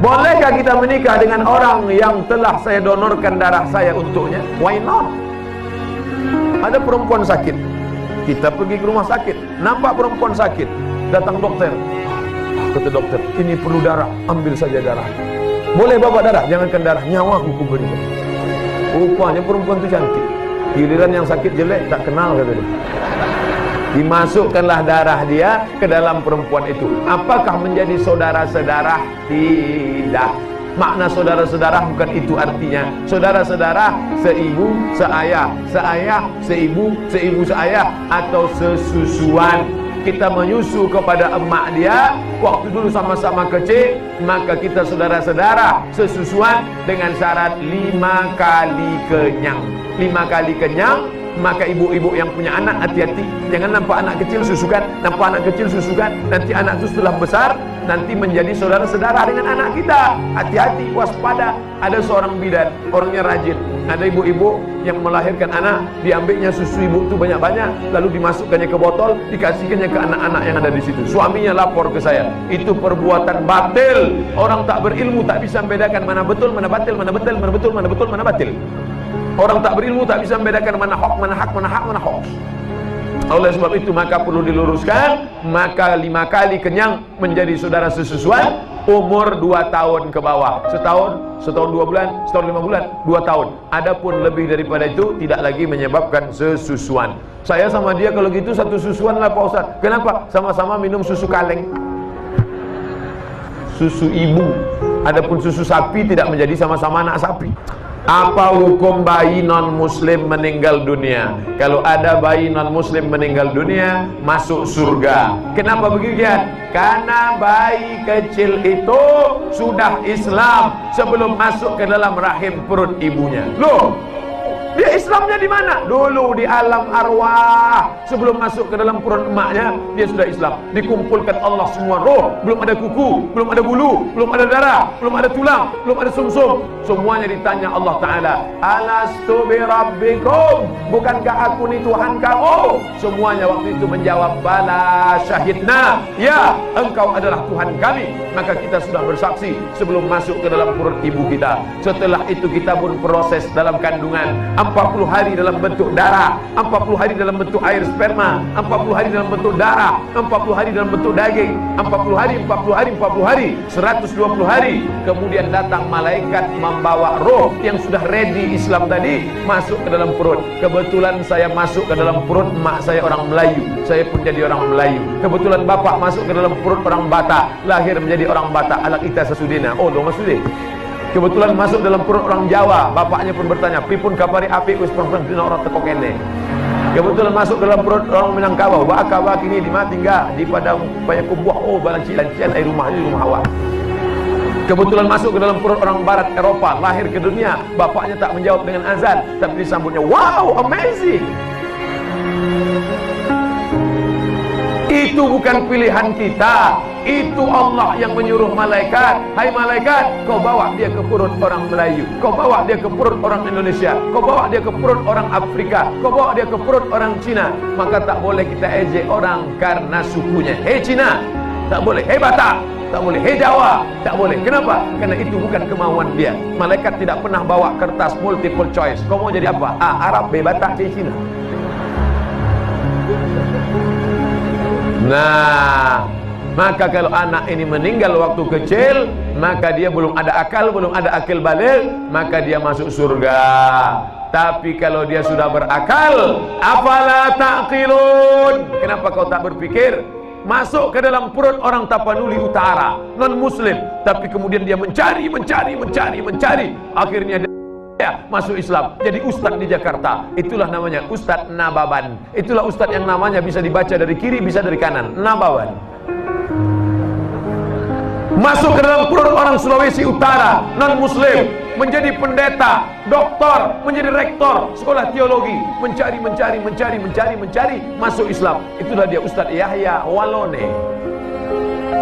Bolehkah kita menikah dengan orang yang telah saya donorkan darah saya untuknya? Why not? Ada perempuan sakit, kita pergi ke rumah sakit, nampak perempuan sakit, datang dokter. Kata dokter, ini perlu darah, ambil saja darah. Boleh bawa darah, jangankan darah, nyawa aku berikan. Rupanya perempuan itu cantik. Giliran yang sakit jelek, tak kenal, kata dia. Dimasukkanlah darah dia ke dalam perempuan itu. Apakah menjadi saudara-saudara? Tidak. Makna saudara-saudara bukan itu artinya. Saudara-saudara seibu, seayah, seayah, seibu, seibu, seayah, atau sesusuan. Kita menyusu kepada emak dia waktu dulu sama-sama kecil, maka kita saudara-saudara sesusuan dengan syarat 5 kali kenyang. 5 kali kenyang. Maka ibu-ibu yang punya anak, hati-hati, jangan nampak anak kecil susukan, nampak anak kecil susukan, nanti anak itu setelah besar nanti menjadi saudara-saudara dengan anak kita. Hati-hati, waspada. Ada seorang bidan, orangnya rajin. Ada ibu-ibu yang melahirkan anak, diambilnya susu ibu itu banyak-banyak, lalu dimasukkannya ke botol, dikasihkannya ke anak-anak yang ada di situ. Suaminya lapor ke saya, itu perbuatan batil. Orang tak berilmu tak bisa membedakan mana betul, mana batil, mana betul, mana betul, mana betul, mana batil. Orang tak berilmu tak bisa membedakan mana hak, mana hak, mana hak, mana hoax. Oleh sebab itu maka perlu diluruskan, maka 5 kali kenyang menjadi saudara sesusuan, umur 2 tahun ke bawah. Setahun 2 bulan, setahun 5 bulan, 2 tahun. Adapun lebih daripada itu tidak lagi menyebabkan sesusuan. Saya sama dia kalau gitu satu susuan lah Pak Ustaz. Kenapa? Sama-sama minum susu kaleng, susu ibu. Adapun susu sapi tidak menjadi sama-sama anak sapi. Apa hukum bayi non muslim meninggal dunia? Kalau ada bayi non muslim meninggal dunia, masuk surga. Kenapa begitu? Karena bayi kecil itu sudah Islam sebelum masuk ke dalam rahim perut ibunya. Loh, dia Islamnya di mana? Dulu di alam arwah. Sebelum masuk ke dalam perut emaknya, dia sudah Islam. Dikumpulkan Allah semua roh. Belum ada kuku, belum ada bulu, belum ada darah, belum ada tulang, belum ada sumsum. Semuanya ditanya Allah Ta'ala, Alastu bi rabbikum, bukankah aku ni Tuhan kamu? Semuanya waktu itu menjawab, Bala syahidna, ya, engkau adalah Tuhan kami. Maka kita sudah bersaksi sebelum masuk ke dalam perut ibu kita. Setelah itu kita pun proses dalam kandungan 40 hari dalam bentuk darah, 40 hari dalam bentuk air sperma, 40 hari dalam bentuk darah, 40 hari dalam bentuk daging, 40 hari, 40 hari, 40 hari, 120 hari. Kemudian datang malaikat membawa roh yang sudah ready Islam tadi masuk ke dalam perut. Kebetulan saya masuk ke dalam perut mak saya orang Melayu, saya pun jadi orang Melayu. Kebetulan bapak masuk ke dalam perut orang Batak, lahir menjadi orang Batak. Alak ita sesudina, oh dong masudin. Kebetulan masuk dalam perut orang Jawa, bapaknya pun bertanya, "Pripun kapari api wis perempuan dina ora teko kene?" Kebetulan masuk dalam perut orang Minangkabau, "Baka kini di mati enggak di padang banyak kubuah, oh balanci-lancian air rumahnya di rumah awak." Kebetulan masuk ke dalam perut orang barat Eropa, lahir ke dunia, bapaknya tak menjawab dengan azan, tapi disambutnya, "Wow, amazing." Itu bukan pilihan kita. Itu Allah yang menyuruh malaikat, "Hai malaikat, kau bawa dia ke perut orang Melayu, kau bawa dia ke perut orang Indonesia, kau bawa dia ke perut orang Afrika, kau bawa dia ke perut orang Cina." Maka tak boleh kita ejek orang karena sukunya. "Hei Cina," tak boleh. "Hei Batak," tak boleh. "Hei Jawa," tak boleh. Kenapa? Karena itu bukan kemauan dia. Malaikat tidak pernah bawa kertas multiple choice. Kau mau jadi apa? A. Arab, B. Batak, C. Cina. Nah, maka kalau anak ini meninggal waktu kecil, maka dia belum ada akal balik, maka dia masuk surga. Tapi kalau dia sudah berakal, afala taqilun? Kenapa kau tak berpikir? Masuk ke dalam perut orang Tapanuli Utara, non muslim, tapi kemudian dia mencari, akhirnya dia masuk Islam, jadi ustadz di Jakarta. Itulah namanya Ustadz Nababan. Itulah ustadz yang namanya bisa dibaca dari kiri, bisa dari kanan, Nababan. Masuk ke dalam perut orang Sulawesi Utara, non muslim, menjadi pendeta, doktor, menjadi rektor sekolah teologi, mencari, masuk Islam. Itulah dia Ustadz Yahya Walone.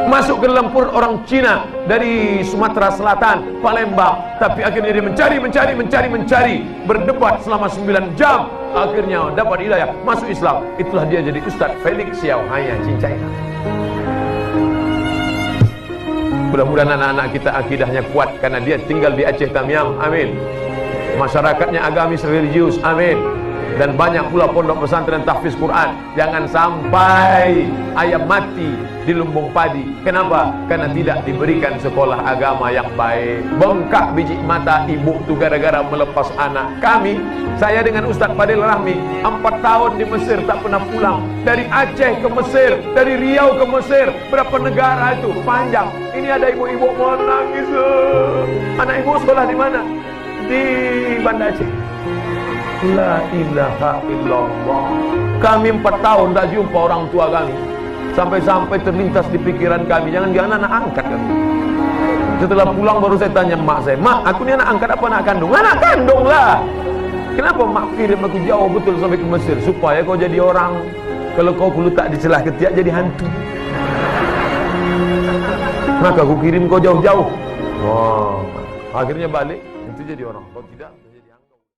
Masuk ke dalam perut orang Cina dari Sumatera Selatan, Palembang, tapi akhirnya dia mencari, berdebat selama 9 jam, akhirnya dapat hidayah, masuk Islam. Itulah dia jadi Ustadz Felix Xiao Haya Cincai. Mudah-mudahan anak-anak kita akidahnya kuat karena dia tinggal di Aceh Tamiang. Amin. Masyarakatnya agamis religius. Amin. Dan banyak pula pondok pesantren tahfiz Quran. Jangan sampai ayam mati di lumbung padi. Kenapa? Karena tidak diberikan sekolah agama yang baik. Bengkak biji mata ibu tu gara-gara melepas anak. Kami, saya dengan Ustaz Fadil Rahmi 4 tahun di Mesir tak pernah pulang. Dari Aceh ke Mesir, dari Riau ke Mesir, berapa negara itu panjang. Ini ada ibu-ibu mau nangis. Anak ibu sekolah di mana? Di Banda Aceh. La ilaha illallah. Kami 4 tahun tak jumpa orang tua kami. Sampai-sampai terlintas di pikiran kami, jangan-jangan anak angkat kami. Setelah pulang baru saya tanya mak saya, mak, aku ni anak angkat apa anak kandung? Anak kandung lah. Kenapa mak kirim aku jauh betul sampai ke Mesir? Supaya kau jadi orang. Kalau kau letak di celah ketiak jadi hantu. Maka aku kirim kau jauh-jauh. Wah, akhirnya balik, itu jadi orang. Kau tidak.